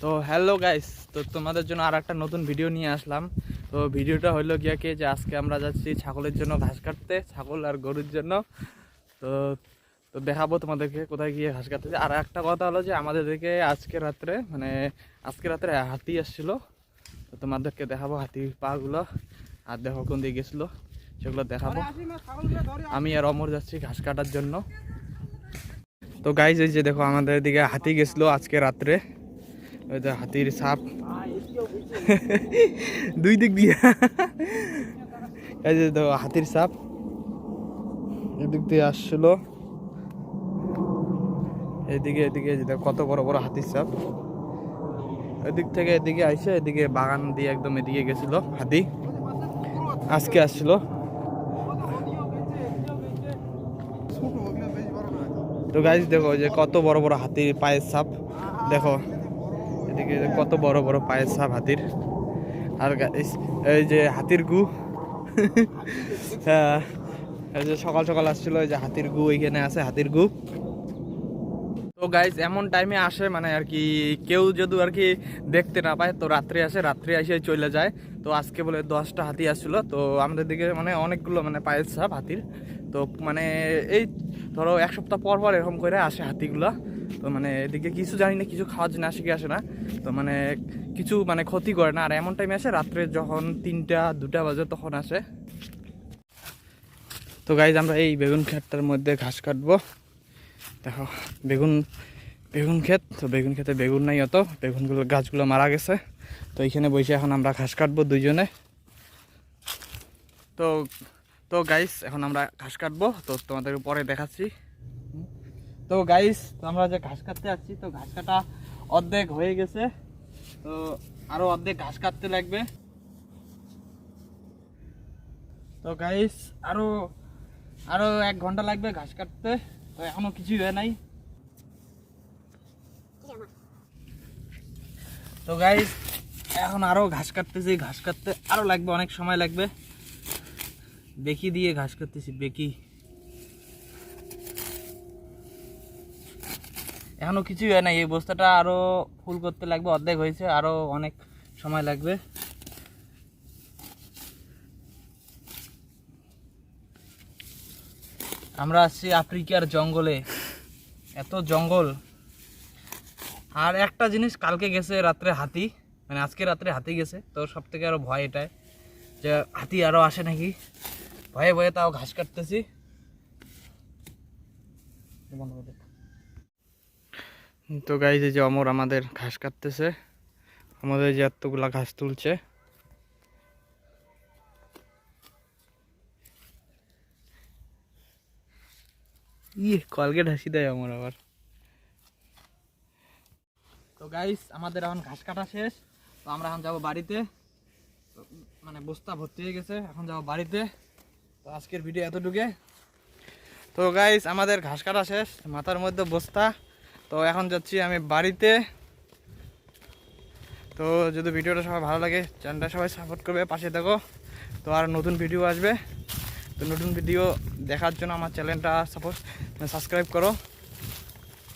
তো hello guys, তো তোমাদের জন্য আর একটা নতুন ভিডিও নিয়ে আসলাম। তো ভিডিওটা হলো গিয়া কি যে আজকে আমরা যাচ্ছি ছাগলের জন্য ঘাস কাটতে, ছাগল আর গরুর জন্য। তো তো দেখাবো তোমাদেরকে কোথায় গিয়ে ঘাস কাটতে। আর একটা কথা হলো যে আমাদের দিকে আজকে রাত্রে হাতি আসছিলো। তো তোমাদেরকে দেখাবো হাতির পাগুলো, আর দেখো কোন দিকে গেছিলো সেগুলো দেখাবো। আমি আর অমর যাচ্ছি ঘাস কাটার জন্য। তো গাইস, এই যে দেখো আমাদের দিকে হাতি গেছিলো আজকে রাত্রে। ওই যে হাতির ছাপ দুই দিক দিয়ে, এই যে দেখো হাতির ছাপ এদিক দিয়ে আসছিলো। এদিকে যে দেখো কত বড় বড় হাতির ছাপ। এদিক থেকে এদিকে আইসে, এদিকে বাগান দিয়ে একদম এদিকে গেছিল হাতি, আজকে আসছিল। তো গাইস দেখো যে কত বড় বড় হাতির পায়ের ছাপ, দেখো এদিকে কত বড় বড় পায়ের ছাপ হাতির। আর গাইস এই যে হাতির গু, হ্যাঁ এই যে সকাল সকাল আসছিল, এই যে হাতির গু এইখানে আছে হাতির গু। তো গাইজ এমন টাইমে আসে আর কি, কেউ যদি আর কি দেখতে না পায় তো রাত্রে আসে, রাত্রে এসে চলে যায়। তো আজকে বলে 10টা হাতি আসছিল। তো আমাদের দিকে অনেকগুলো পায়ের ছাপ হাতির। তো এই ধরো এক সপ্তাহ পর পর এরকম করে আসে হাতিগুলো। তো এদিকে কিছু জানি না, কিছু খাওয়ার জন্য আসে কি আসে না। তো কিছু ক্ষতি করে না। আর এমন টাইমে আসে রাত্রে, যখন 3টা 2টা বাজে তখন আসে। তো গাইজ আমরা এই বেগুন ক্ষেতটার মধ্যে ঘাস কাটবো। দেখো বেগুন ক্ষেত। তো বেগুন ক্ষেতে বেগুন নাই, অত বেগুনগুলো গাছগুলো মারা গেছে। তো এইখানে বসে এখন আমরা ঘাস কাটবো দুইজনে। তো তো গাইস এখন আমরা ঘাস কাটবো, তো তোমাদের পরে দেখাচ্ছি। তো গাইস, তো আমরা যে ঘাস কাটতে যাচ্ছি, তো ঘাস কাটা অর্ধেক হয়ে গেছে। তো আরো অর্ধেক ঘাস কাটতে লাগবে। তো গাইস আরো 1 ঘন্টা লাগবে ঘাস কাটতে। তো এখনো কিছুই হয় নাই। তো গাইস এখন আরো ঘাস কাটতেছি, ঘাস কাটতে আরো লাগবে, অনেক সময় লাগবে। বেকি দিয়ে ঘাস কাটতেছি, বেকি। এখনো কিছুই হয় না, এই বস্তাটা আরো ফুল করতে লাগবে, অর্ধেক হয়েছে, আরো অনেক সময় লাগবে। আমরা আসছি আফ্রিকার জঙ্গলে, এত জঙ্গল। আর একটা জিনিস, কালকে গেছে রাত্রে হাতি, আজকে রাত্রে হাতি গেছে। তো সব থেকে আরো ভয় এটাই যে হাতি আরো আসে নাকি, ভয়ে ভয়ে তাও ঘাস কাটতেছি। তো গাইজ এই যে অমর আমাদের ঘাস কাটতেছে, আমাদের যে এতগুলা ঘাস তুলছে। কলগেট হাসি দেয় অমর আবার। তো গাইস আমাদের এখন ঘাস কাটা শেষ। তো আমরা এখন যাবো বাড়িতে। বস্তা ভর্তি হয়ে গেছে, এখন যাবো বাড়িতে। তো আজকের ভিডিও এতটুকু। তো গাইস আমাদের ঘাস কাটা শেষ, মাথার মধ্যে বস্তা। তো এখন যাচ্ছি আমি বাড়িতে। তো যদি ভিডিওটা সবাই ভালো লাগে, চ্যানেলটা সবাই সাপোর্ট করবে, পাশে দেখো। তো আর নতুন ভিডিও আসবে। তো নতুন ভিডিও দেখার জন্য আমার চ্যানেলটা সাবস্ক্রাইব করো।